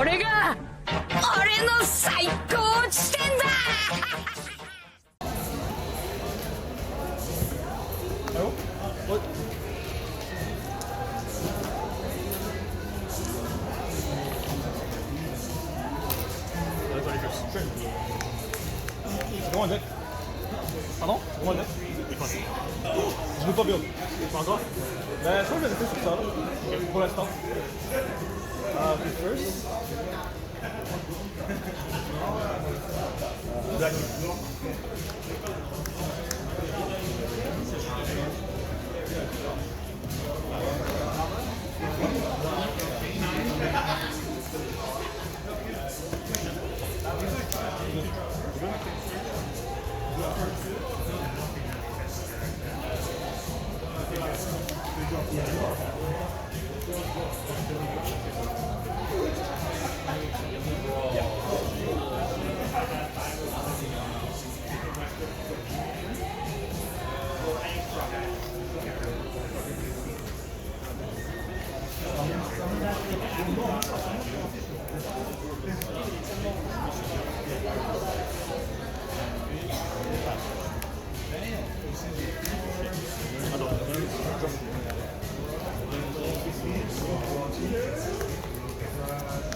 これが俺の最高地点だ。What? Go on deck. Pardon? Go on deck. Je veux pas bien. Pas encore? Ben, je crois que je vais rester sur ça là. Pour l'instant. First.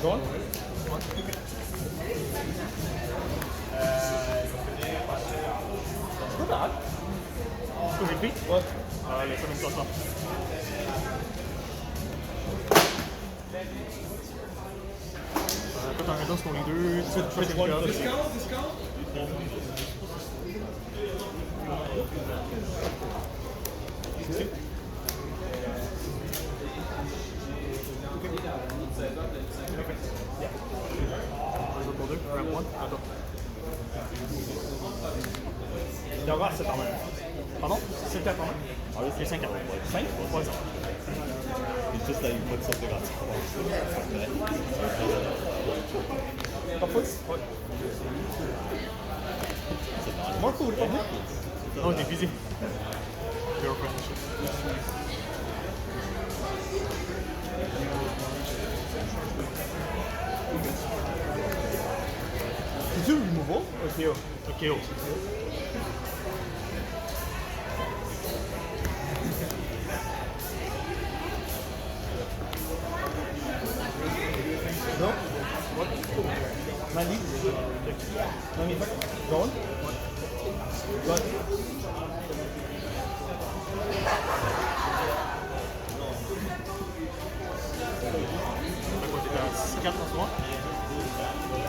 Go on. It's not bad. Could repeat? What? Les semaines comme ça. Quand on regarde sur les deux, tu fais une discount? Il y aura 7 en main. Pardon? 7 cartes en main? Ah oui, c'est 5 cartes. 5? Ouais, ça. It's just that you put something on top of it. Pas faute? Ouais. More cool, pas faute? Non, t'es busy. Did you remove all? Or KO? KO. No? What? Nami? Nami, go on? What? T'es à 6 cartes en ce moment?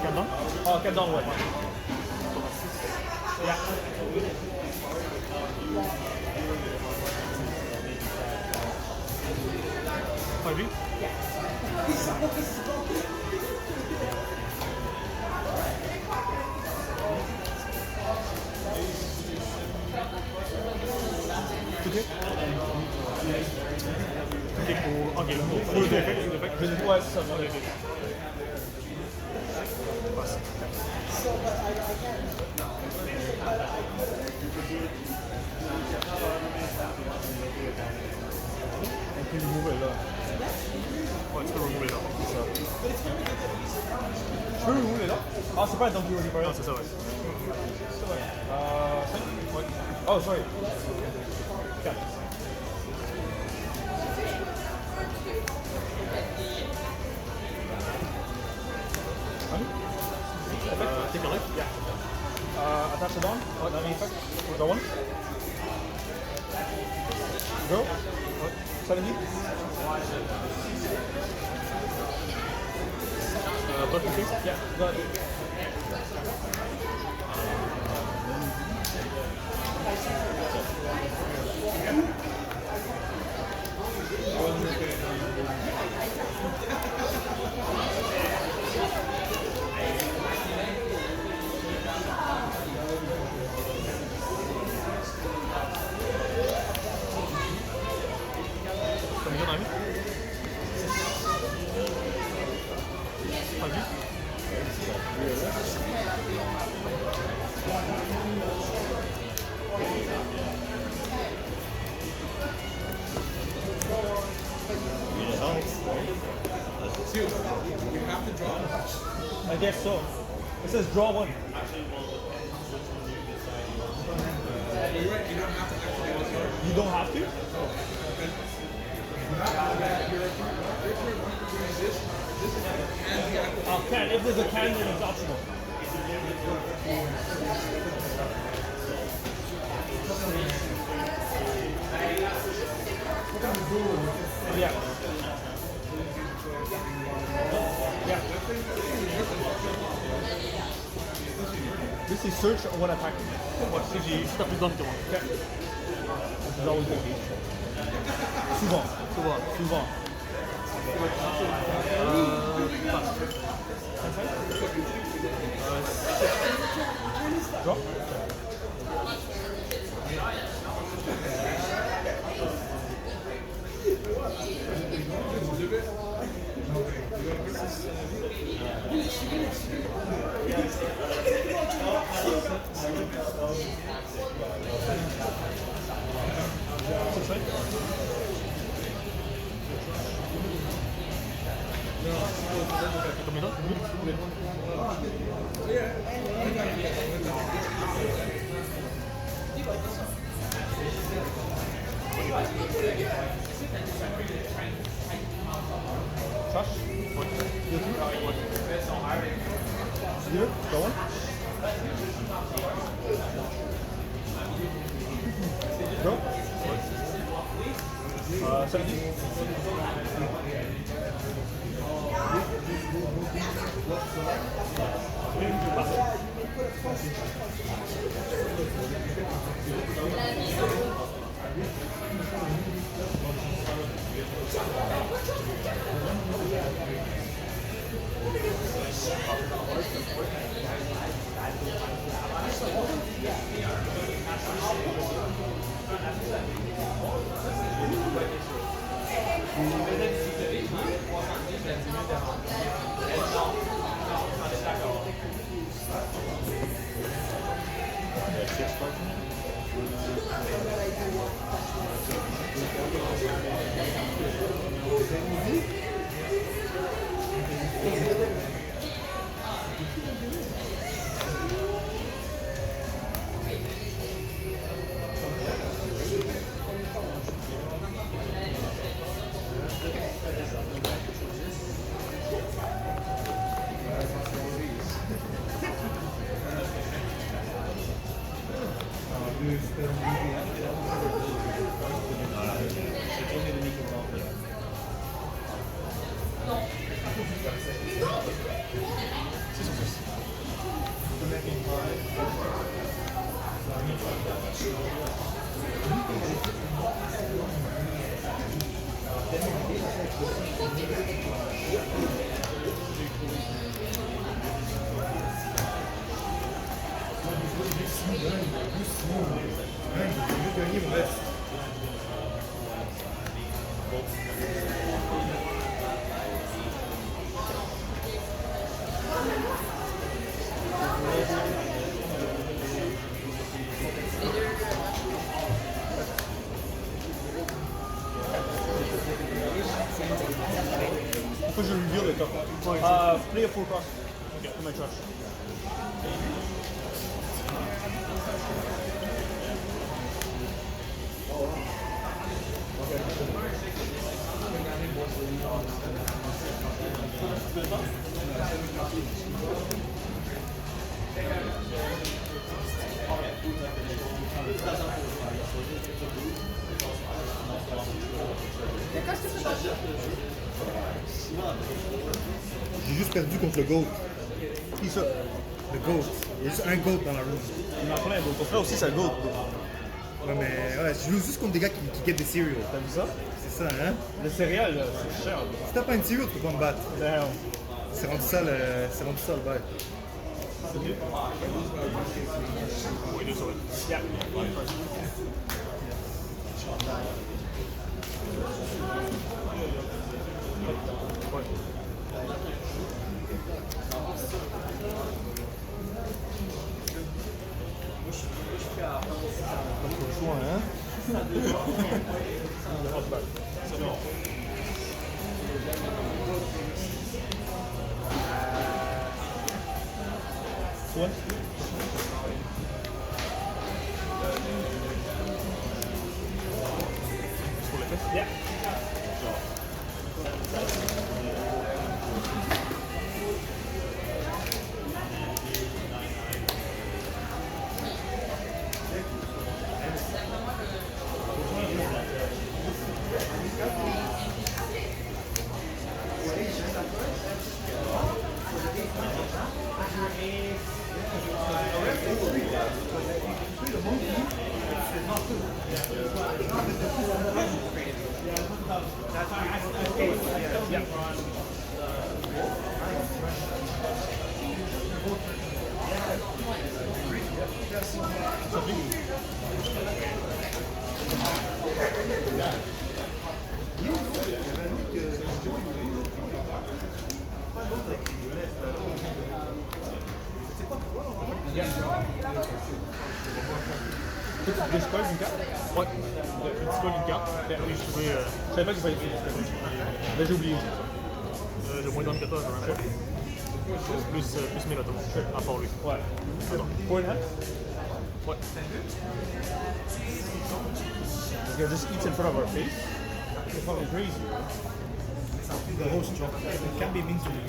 4 down? Oh, 4 down, ouais. Yeah. Pas vu? Ok. Ok, pour le défect. Ouais, c'est ça. On peut remover là. Ouais, tu peux remover là. C'est ça. Je peux remover là? Ah, c'est pas un donkey only, Non, c'est ça, ouais. 5? Ouais. Oh, sorry. 4. Take a look. Yeah. Attach it on. What? Nami effect. Go on. Go. 70. Button fix? Yeah, got it. Combien Nami? Pas vu? It helps. I guess so. It says draw one. You don't have to? Can. If there's a can, then it's optional. Yeah. Yeah. This is search or one attack. Ouais, c'est j'ai juste appris dedans, justement. Okay. This is always the case. Souvent. Souvent. Drop. Combien de temps? Trash. Here, go on. Go. 17. Faut que je lui vire le top. Play a full cost. Okay, for my trash. J'ai juste perdu contre le GOAT. Qui ça? Le GOAT. Il y a juste un GOAT dans la room. Il y en a plein, donc ton frère aussi ça goûte. Ouais, mais ouais, je joue juste contre des gars qui get des cereals. T'as vu ça? C'est ça, hein? Le céréal, là, c'est cher. Si t'as pas une cereal, tu peux pas me battre. Damn. C'est rendu ça le bail. C'est bien. Oui, deux sur Yeah. Pas trop le choix, hein? One. Pour les fesses. Yeah. Tu discolles une carte? Ouais. Tu discolles une carte. Et je trouvais. Je savais pas qu'il fallait faire. Mais j'ai oublié. Le moins d'indicateurs, je même pas. Plus Mélatoon, à part lui. Ouais. Attends. Four and a half? Ouais. Because just eats in front of our face. It's fucking crazy. The host job can be mean to me.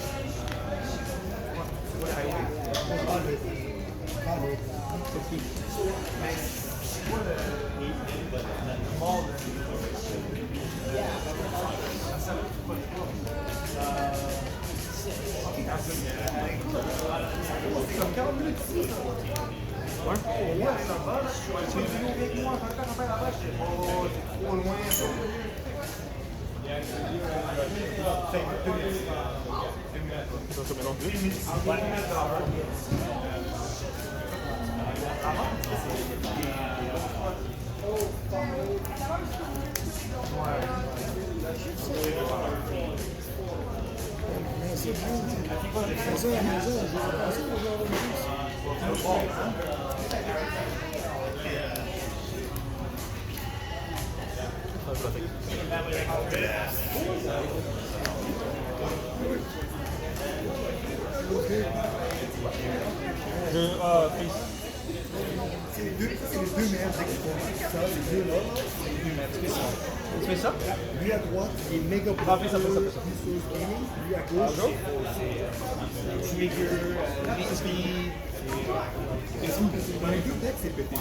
Ça mélange vite. C'est les deux meilleurs decks. Ça, les deux là, c'est les deux meilleurs. Tu fais ça? Lui à droite, il est méga pro. Ah, fais ça. Lui à gauche, c'est Trigger, Metafy. Dans les deux decks, c'est pété.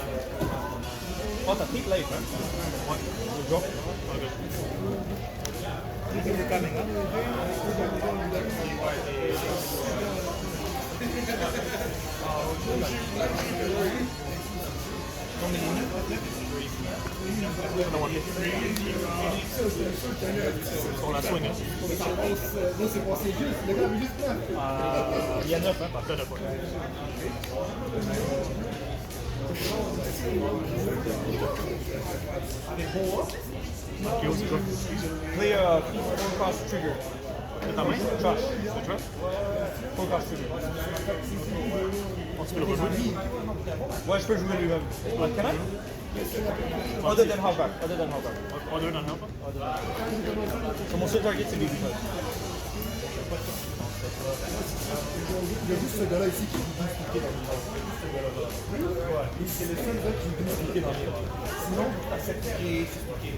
Oh, t'as Peak Life, hein? Ouais. Le drop. Trigger est coming up. Sur la swing. Non, c'est passé juste. Le gars avait juste 9. Il y a 9, hein? Parfait, là, quoi. Ok, c'est quoi? Play full cost trigger. C'est ta main? Trash. C'est trash? Full cost trigger. Oh, tu peux le rejouer? Ouais, je peux jouer lui-même. Can I? Other than Hogback. Other than Hogback. Other than help? So mon seul target, c'est BB. Il y a juste ce gars-là ici qui est expliqué dans l'image. C'est le seul gars qui est expliqué dans l'image. Sinon, t'acceptes les expliqués.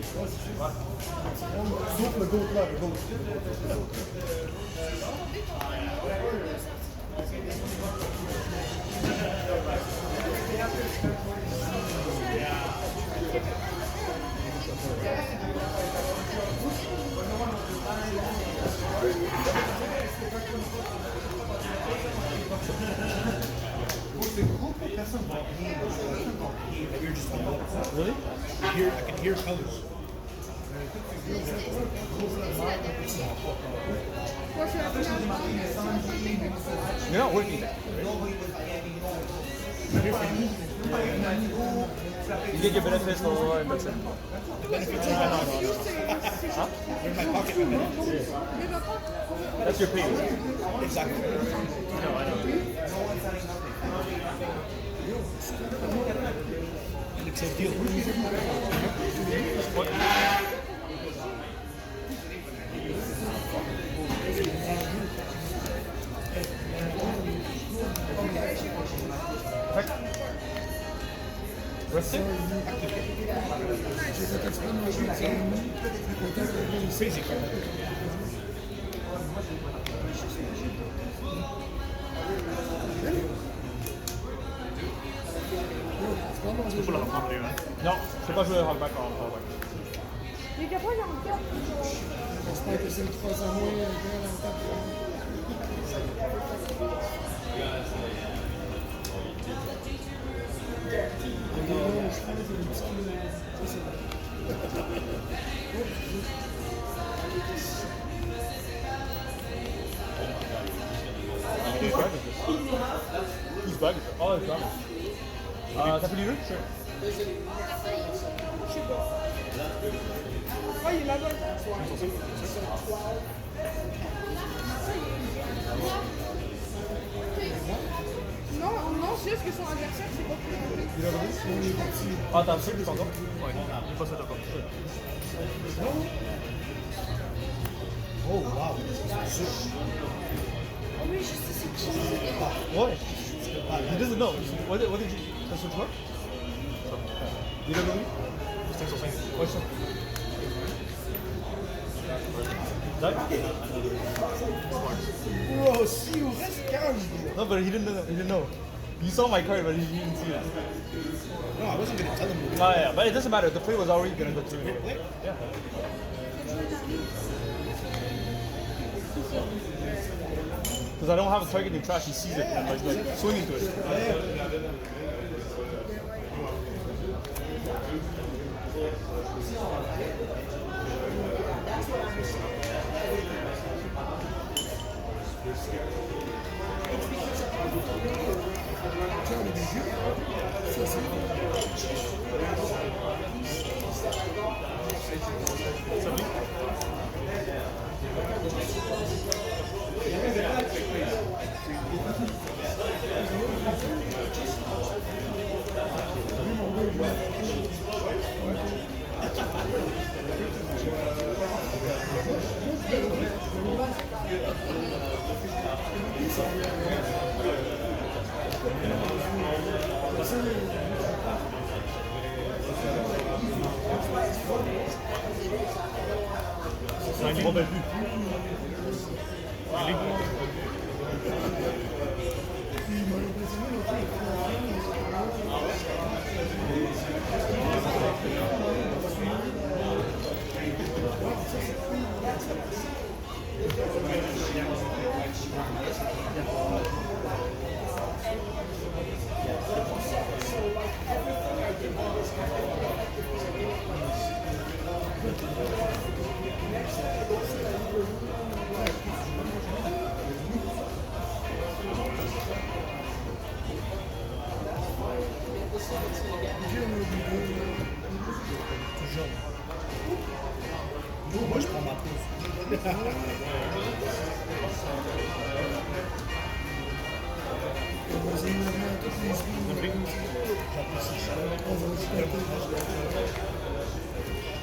Sauf le goat là, le goat. Really? I can hear colors. You're not working that. You get your benefits for and that's it. Huh? They're in my pocket, my minute. That's your pay. Exactly. No, I know. And it's a deal. sais. J'ai fait exprès de manger une cérémonie, plus content de revenir ici. Il faut la reprendre lui. Hein. Non, je peux pas jouer Hogback en Hogback. J'espère que c'est le 3 à moins, un grand en table. Je pense que c'est le petit. Whose bag is this? Whose bag is it? Oh, it's Nami. T'as pris les deux? Sure. Ah, il est là-bas. Non, non, c'est juste que son adversaire, c'est pas plus. Il est revenu? Ah, t'as pris plus encore? Ouais, il passe à encore. Oh, wow. Oh oui, je sais c'est qui. What? He doesn't know. What did you... T'as switch what? Il est revenu? 5 sur 5. Ouais, ça. That? Bro, si on reste calme, bro. No, but he didn't know. You saw my card, but he didn't see it. No, I wasn't gonna tell him. Oh, yeah, but it doesn't matter. The play was already gonna go through. Yeah. Because I don't have a targeting trash, he sees it and like swinging to it. Je m'en rappelle plus. Moi, je prends ma pause.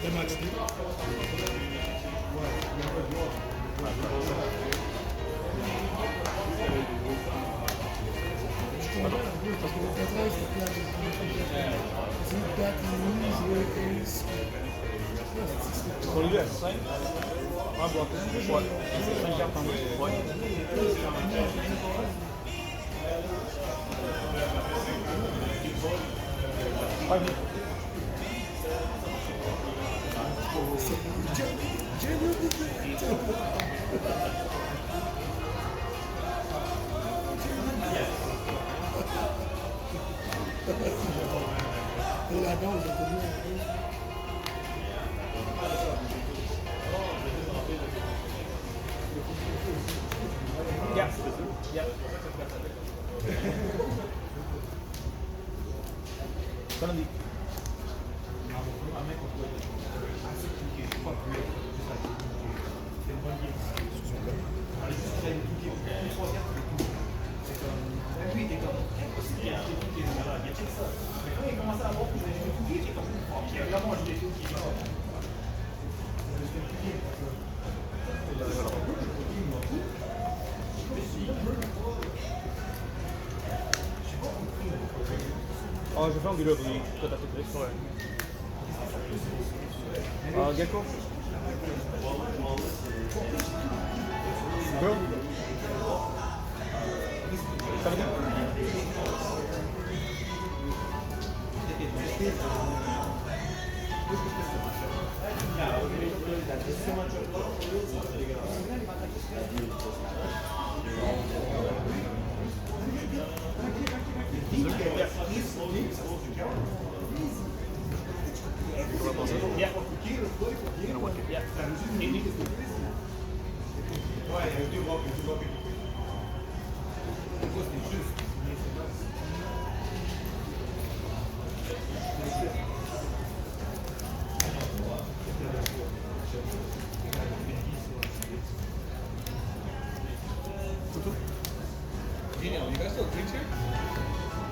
Le match Pour les deux, 5. Un bloc. Ouais. 5 cartes en main. Ouais. Pas vite. La danse, j'ai connu Yeah. Yeah. Suddenly. je vais faire anguleux oui, toi t'as fait Ouais. Gecko. Girl. Ça va bien? Yeah. Gonna work it. Yeah. Genial, you guys still drinks here?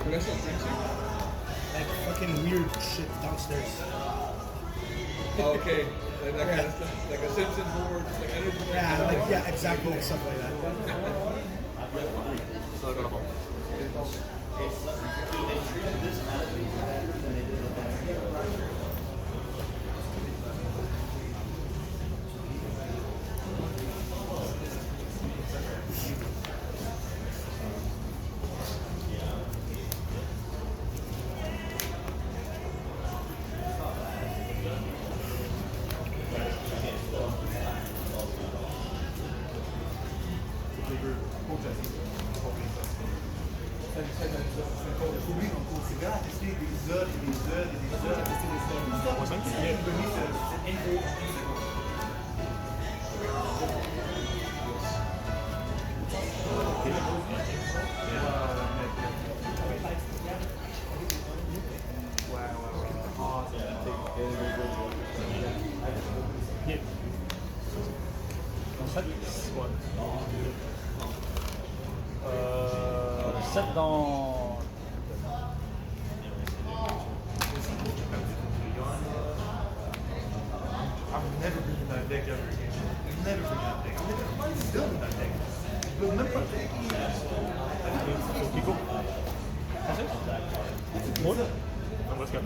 You guys still drinks here? Like fucking weird shit downstairs. Okay, like that kind of stuff, like a Simpsons Homer, like energy. Yeah, exactly, like stuff like that. So I got a home. J'oublie dans ton cigare, à tester des heures et des heures et des heures à tester des heures. Tout ça, c'est une demi, c'est info en 10 secondes. Yeah. 7 dans... I'm never bringing that deck ever again. I'm never bringing that deck. Everybody's done with that deck. Je peux même pas le deck. Kiko. Moon. Non, parce que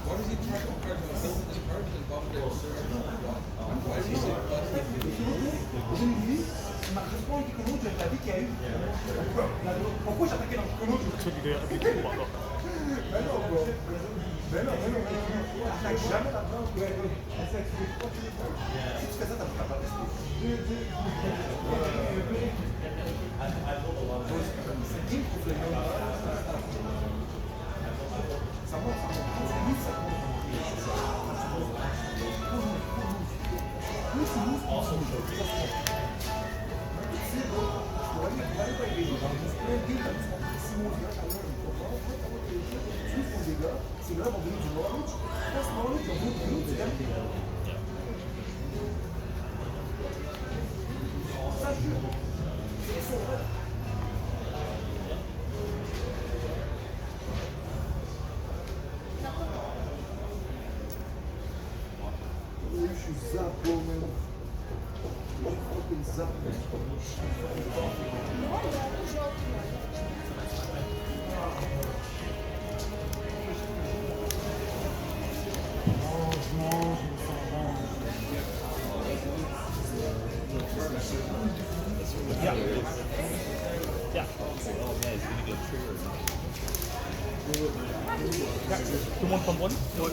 Why does he track the cards when he builds his cards and bottom deck search? Why is he so plastic? Ma réponse du Kikunojo de la vie qu'il y a eu. Pourquoi j'attaquais dans le Kikunojo? ceux qui doivent appliquer ou pas encore. Mais non, bro. Mais non. Attaque jamais là-dedans. Si tu fais ça, t'as pas resté. C'est bien pour le monde. Ça monte. C'est vite, ça monte. Plus il move, c'est là pour donner du knowledge. Quand ce knowledge, on veut du knowledge, ça jure. C'est vrai. Je suis zappo, man. Je suis fucking zappo. Yeah. Tout le monde prend one? Ouais.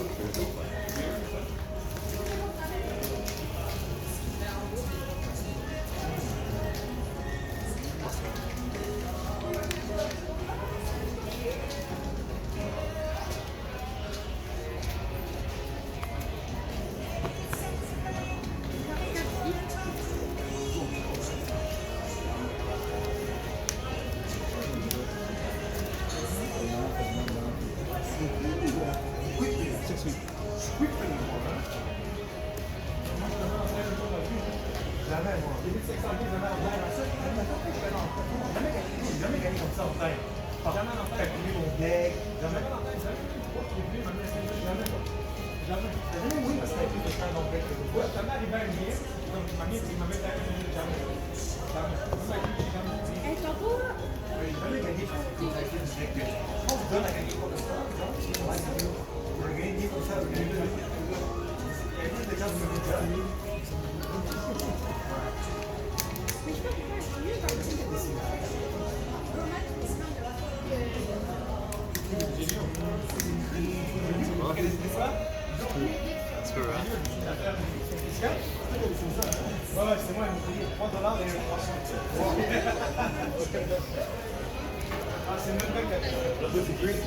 c'est le même mec qui a fait Great.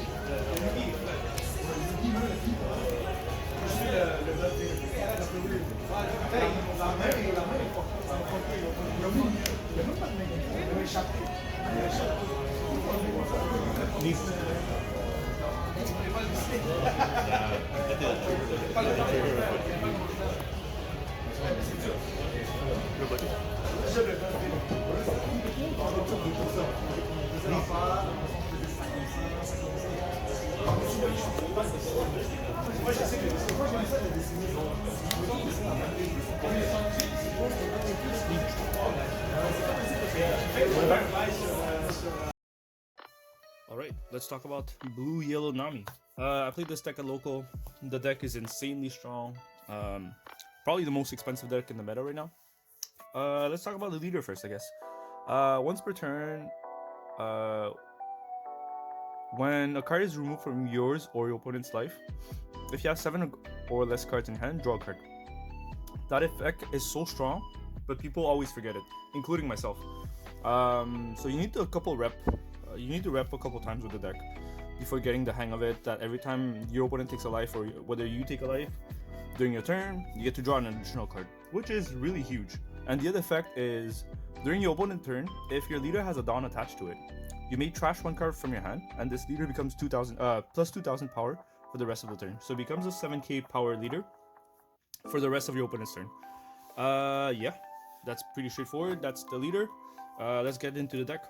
Je suis le la main est forte. Il n'y a même pas de mec. Il a échappé. Alright, let's talk about Blue Yellow Nami. I played this deck at local. The deck is insanely strong. Probably the most expensive deck in the meta right now. Let's talk about the leader first, I guess. Once per turn, when a card is removed from yours or your opponent's life, if you have 7 or less cards in hand, draw a card. That effect is so strong, but people always forget it, including myself. So you need to rep a couple times with the deck before getting the hang of it, that every time your opponent takes a life or whether you take a life during your turn, you get to draw an additional card, which is really huge. And the other effect is, during your opponent's turn, if your leader has a Dawn attached to it, you may trash 1 card from your hand, and this leader becomes plus 2000 power for the rest of the turn. So it becomes a 7k power leader for the rest of your opponent's turn. Yeah, that's pretty straightforward. That's the leader. Let's get into the deck.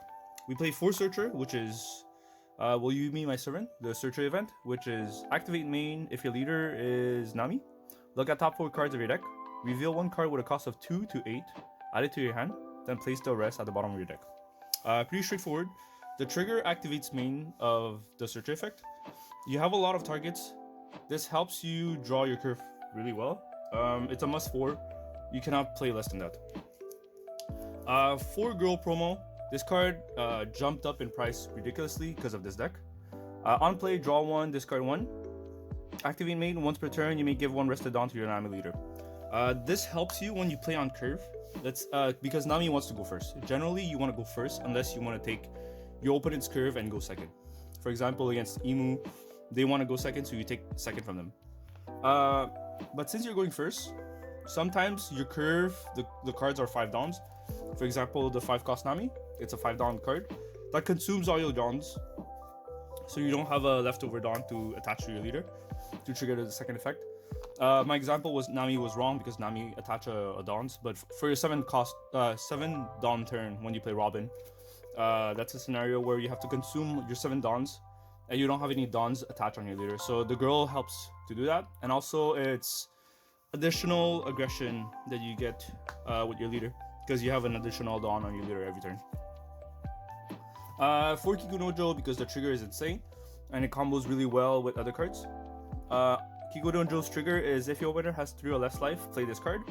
We play 4 Searcher, which is Will You Be My Servant, the Searcher event, which is activate main if your leader is Nami. Look at top 4 cards of your deck. Reveal 1 card with a cost of 2 to 8. Add it to your hand, then place the rest at the bottom of your deck. Pretty straightforward. The trigger activates main of the Searcher effect. You have a lot of targets. This helps you draw your curve really well. It's a must 4. You cannot play less than that. 4 Girl promo. This card jumped up in price ridiculously because of this deck. On play, draw 1, discard 1. Activate main once per turn. You may give 1 rested Dawn to your Nami leader. This helps you when you play on curve. That's because Nami wants to go first. Generally, you want to go first unless you want to take your opponent's curve and go second. For example, against Emu, they want to go second, so you take second from them. But since you're going first, sometimes your curve, the cards are 5 Dawns. For example, the 5 cost Nami, it's a 5 Dawn card that consumes all your Dawns, so you don't have a leftover Dawn to attach to your leader to trigger the second effect. My example was Nami was wrong because Nami attached a Dawns, but for your 7 Dawn turn when you play Robin, that's a scenario where you have to consume your 7 Dawns and you don't have any Dawns attached on your leader. So the girl helps to do that, and also it's additional aggression that you get with your leader because you have an additional Dawn on your leader every turn. For Kikunojo, because the trigger is insane and it combos really well with other cards. Kikunojo's trigger is if your opponent has 3 or less life, play this card.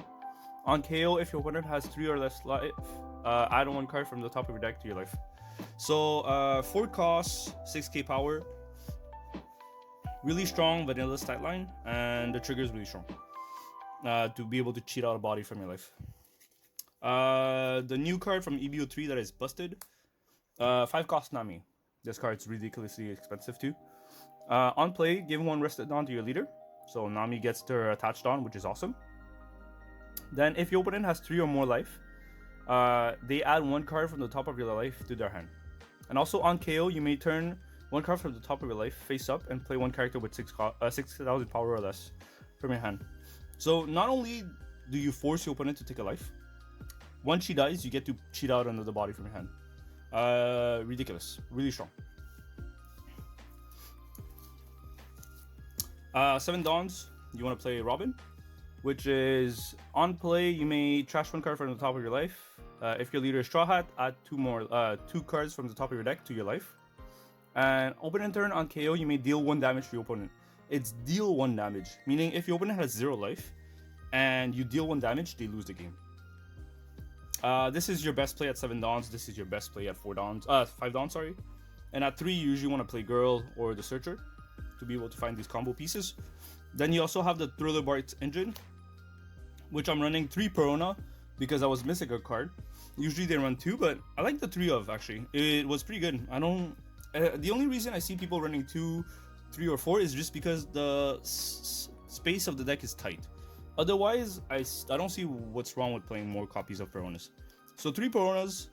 On KO, if your opponent has 3 or less life, add 1 card from the top of your deck to your life. So 4 costs, 6k power, really strong vanilla stat line, and the trigger is really strong to be able to cheat out a body from your life. The new card from EB03 that is busted, 5 cost Nami. This card's ridiculously expensive too. On play, give 1 rested Dawn to your leader, so Nami gets their attached on, which is awesome. Then if your opponent has 3 or more life, they add 1 card from the top of your life to their hand. And also on KO, you may turn 1 card from the top of your life face up and play 1 character with 6,000 power or less from your hand. So not only do you force your opponent to take a life, once she dies, you get to cheat out another body from your hand. Ridiculous, really strong. 7 Dawns, you want to play Robin, which is on play, you may trash 1 card from the top of your life. If your leader is Strawhat, add 2 cards from the top of your deck to your life. And opening turn on KO, you may deal 1 damage to your opponent. It's deal 1 damage, meaning if your opponent has 0 life and you deal 1 damage, they lose the game. This is your best play at 7 Dawns. This is your best play at 5 Dawns, sorry. And at 3, you usually want to play Girl or the Searcher to be able to find these combo pieces. Then you also have the Thriller Bark engine, which I'm running 3 Perona because I was missing a card. Usually they run 2, but I like the 3 of actually. It was pretty good. I don't. The only reason I see people running 2, 3, or 4 is just because the space of the deck is tight. Otherwise, I don't see what's wrong with playing more copies of Peronas. So 3 Peronas,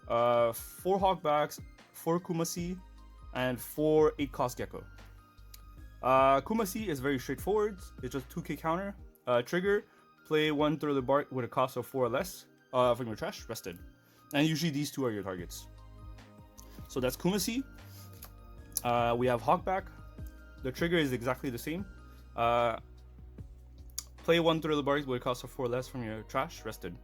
4 Hogbacks, 4 Kumasi, and 4 8-cost Gecko. Kumasi is very straightforward. It's just 2k counter. Trigger, play 1 Thriller Bark with a cost of 4 or less from your trash, rested. And usually these 2 are your targets. So that's Kumasi. We have Hogback. The trigger is exactly the same. Play 1 Thriller Bark with a cost of 4 or less from your trash, rested.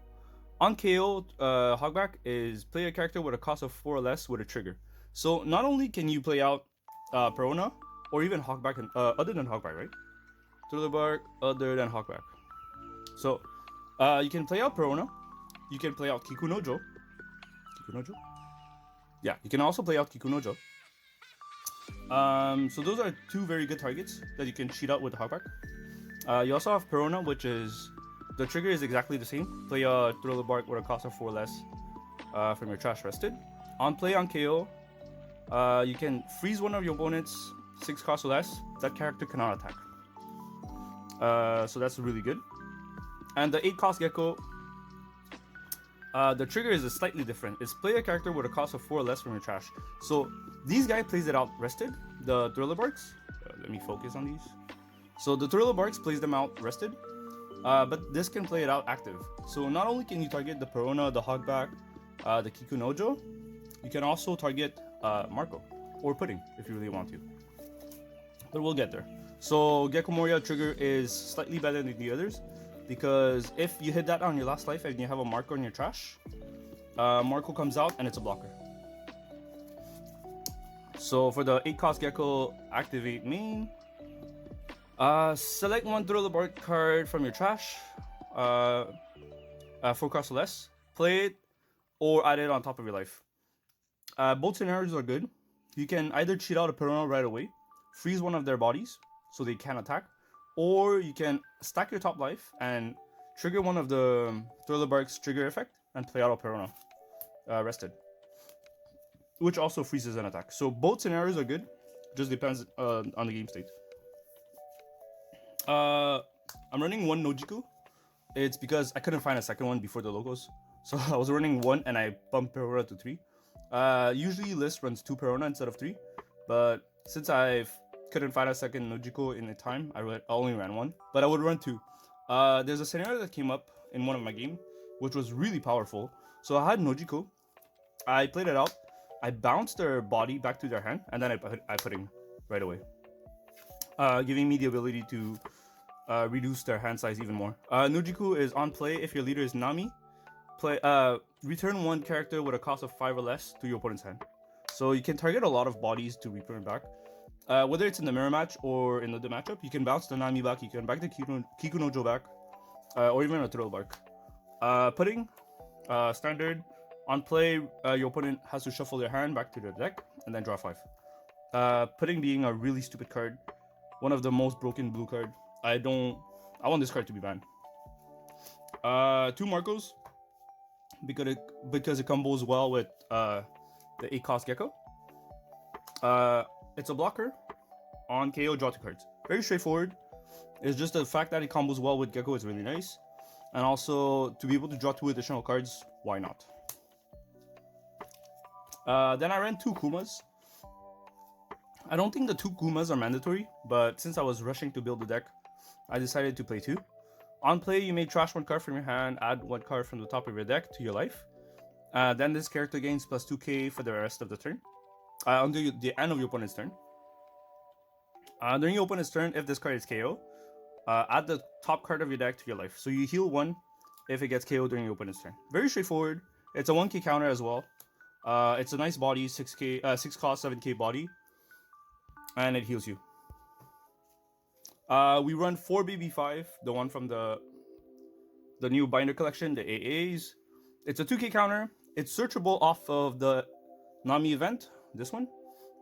On KO, Hogback is play a character with a cost of 4 or less with a trigger. So not only can you play out Perona, or even Hogback, other than Hogback, right? Thriller Bark, other than Hogback. So you can play out Perona. You can play out Kikunojo. Kikunojo? Yeah, you can also play out Kikunojo. So those are 2 very good targets that you can cheat out with the Hogback. You also have Perona, which is the trigger is exactly the same. Play a Thriller Bark with a cost of 4 or less from your trash, rested. On play on KO, you can freeze one of your opponents 6 cost or less. That character cannot attack. So that's really good. And the 8-cost Gecko, the trigger is slightly different. It's play a character with a cost of 4 or less from your trash. So these guy plays it out rested. The Thriller Barks, let me focus on these. So the Thriller Barks plays them out rested, but this can play it out active. So not only can you target the Perona, the Hogback, the Kikunojo, you can also target Marco or Pudding if you really want to. But we'll get there. So Gecko Moria trigger is slightly better than the others, because if you hit that on your last life and you have a Marco in your trash, Marco comes out and it's a blocker. So for the 8-cost Gecko, activate main. Select 1 Thriller Bark card from your trash, 4 cost or less. Play it or add it on top of your life. Both scenarios are good. You can either cheat out a Perona right away, freeze one of their bodies so they can't attack, or you can stack your top life and trigger one of the Thriller Bark's trigger effect and play out a Perona rested, which also freezes an attack. So both scenarios are good, just depends on the game state. I'm running 1 Nojiku. It's because I couldn't find a second one before the logos, so I was running 1 and I bumped Perona to 3. Usually list runs 2 Perona instead of 3, but since I couldn't find a second Nojiko in the time, I only ran 1, but I would run 2. There's a scenario that came up in one of my game, which was really powerful. So I had Nojiko, I played it out, I bounced their body back to their hand, and then I put in right away, giving me the ability to reduce their hand size even more. Nojiko is on play if your leader is Nami. Return 1 character with a cost of 5 or less to your opponent's hand. So you can target a lot of bodies to return back. Whether it's in the mirror match or in the matchup, you can bounce the Nami back, you can back the Kikunojo back, or even a Thriller Bark. Pudding, standard. On play, your opponent has to shuffle their hand back to their deck and then draw 5. Pudding being a really stupid card, one of the most broken blue card. I want this card to be banned. 2 Marcos, because it combos well with the 8-cost Gecko. It's a blocker. On KO, draw 2 cards. Very straightforward. It's just the fact that it combos well with Gecko is really nice. And also, to be able to draw 2 additional cards, why not? Then I ran 2 Kumas. I don't think the 2 Kumas are mandatory, but since I was rushing to build the deck, I decided to play 2. On play, you may trash 1 card from your hand, add 1 card from the top of your deck to your life. Then this character gains plus 2k for the rest of the turn. Until the end of your opponent's turn. During your opponent's turn, if this card is KO, add the top card of your deck to your life. So you heal 1 if it gets KO during your opponent's turn. Very straightforward. It's a 1k counter as well. It's a nice body, 6 cost, 7k body. And it heals you. We run 4 BB5, the one from the new binder collection, the AAs. It's a 2k counter. It's searchable off of the Nami event. This one,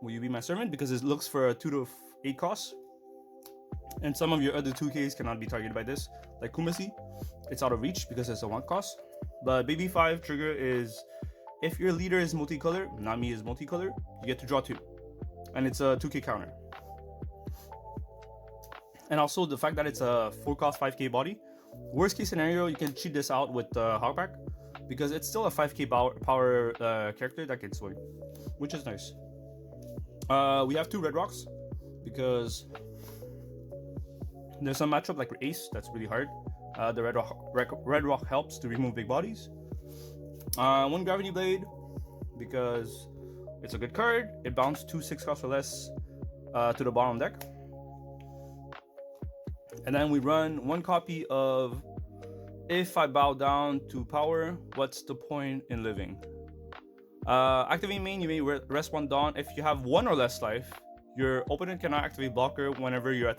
Will You Be My Servant, because it looks for a 2 to 8 cost. And some of your other 2Ks cannot be targeted by this, like Kumasi. It's out of reach because it's a 1 cost. But Baby 5 trigger is if your leader is multicolor, Nami is multicolor, you get to draw 2. And it's a 2K counter. And also the fact that it's a 4 cost 5K body. Worst case scenario, you can cheat this out with Hogback because it's still a 5K power character that can swing, which is nice. We have 2 red rocks because there's some matchup like Ace that's really hard. The red rock helps to remove big bodies. 1 Gravity Blade because it's a good card. It bounced 2 6 costs or less to the bottom deck. And then we run 1 copy of If I Bow Down to Power, What's the Point in Living? Activate main, you may rest 1 Dawn. If you have 1 or less life, your opponent cannot activate blocker whenever your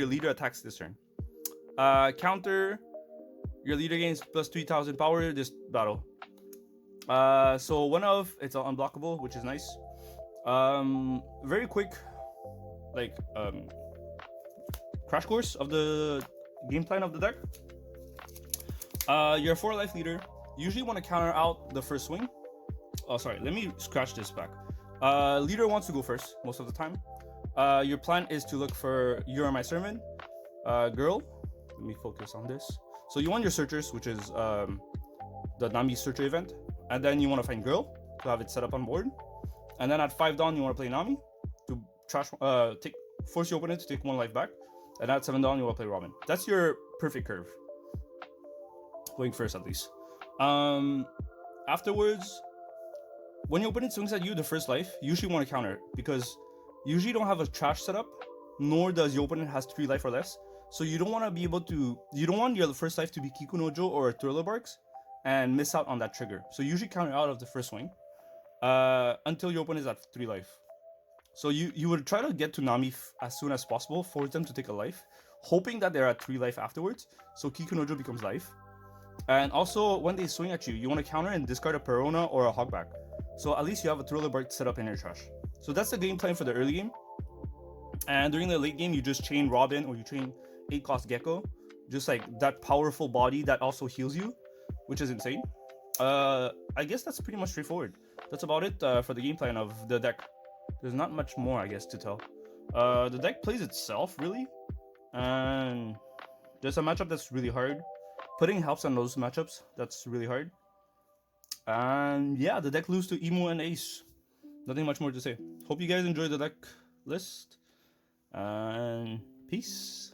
leader attacks this turn. Counter, your leader gains plus 3000 power this battle. So 1 of, it's unblockable, which is nice. Very quick, like, crash course of the game plan of the deck. Your 4 life leader, you usually want to counter out the first swing. Oh, sorry, let me scratch this back. Leader wants to go first most of the time. Your plan is to look for You Are My Servant, girl. Let me focus on this. So you want your searchers, which is the Nami searcher event, and then you want to find girl to have it set up on board. And then at 5 dawn, you want to play Nami to force your opponent to take 1 life back. And at 7 dawn, you want to play Robin. That's your perfect curve. Going first, at least. Afterwards, when your opponent swings at you the first life, you usually want to counter it because you usually don't have a trash setup, nor does your opponent has 3 life or less. So you don't want to be able to, you don't want your first life to be Kikunojo or Thriller Barks and miss out on that trigger. So you usually counter out of the first swing until your opponent is at 3 life. So you would try to get to Nami as soon as possible, force them to take a life, hoping that they're at 3 life afterwards, so Kikunojo becomes life. And also, when they swing at you, you want to counter and discard a Perona or a Hogback. So at least you have a Thriller Bark set up in your trash. So that's the game plan for the early game. And during the late game, you just chain Robin or you chain 8 cost Gecko. Just like that powerful body that also heals you, which is insane. I guess that's pretty much straightforward. That's about it for the game plan of the deck. There's not much more, I guess, to tell. The deck plays itself, really. And there's a matchup that's really hard. Putting helps on those matchups. That's really hard. And yeah, the deck loses to Emu and Ace. Nothing much more to say. Hope you guys enjoyed the deck list. And peace.